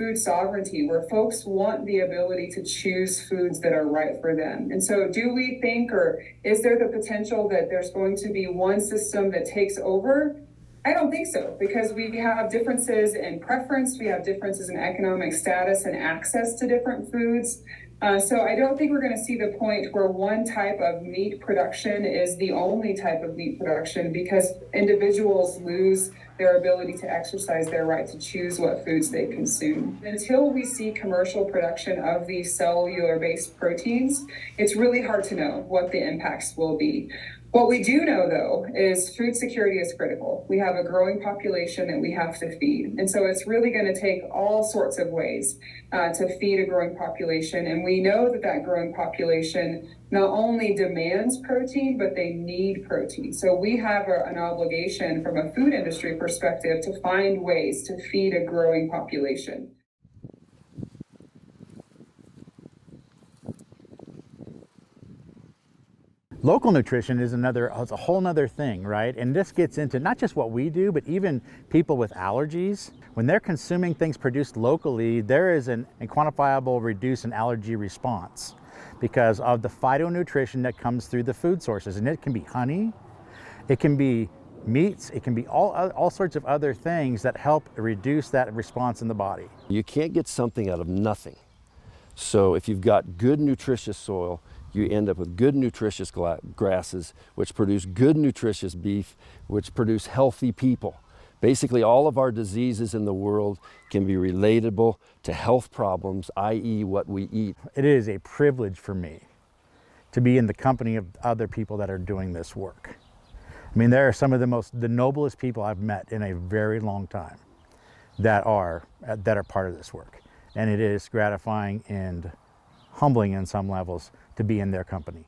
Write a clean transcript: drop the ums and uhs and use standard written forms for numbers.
food sovereignty, where folks want the ability to choose foods that are right for them. And so do we think, or is there the potential that there's going to be one system that takes over? I don't think so, because we have differences in preference, we have differences in economic status and access to different foods. So I don't think we're going to see the point where one type of meat production is the only type of meat production, because individuals lose their ability to exercise their right to choose what foods they consume. Until we see commercial production of these cellular-based proteins, it's really hard to know what the impacts will be. What we do know, though, is food security is critical. We have a growing population that we have to feed. And so it's really going to take all sorts of ways to feed a growing population. And we know that that growing population not only demands protein, but they need protein. So we have an obligation from a food industry perspective to find ways to feed a growing population. Local nutrition is a whole nother thing, right? And this gets into not just what we do, but even people with allergies. When they're consuming things produced locally, there is a quantifiable reduce in allergy response because of the phytonutrition that comes through the food sources. And it can be honey, it can be meats, it can be all sorts of other things that help reduce that response in the body. You can't get something out of nothing. So if you've got good nutritious soil, you end up with good nutritious grasses, which produce good nutritious beef, which produce healthy people. Basically, all of our diseases in the world can be relatable to health problems, i.e. what we eat. It is a privilege for me to be in the company of other people that are doing this work. I mean, there are some of the noblest people I've met in a very long time that are part of this work. And it is gratifying and humbling in some levels to be in their company.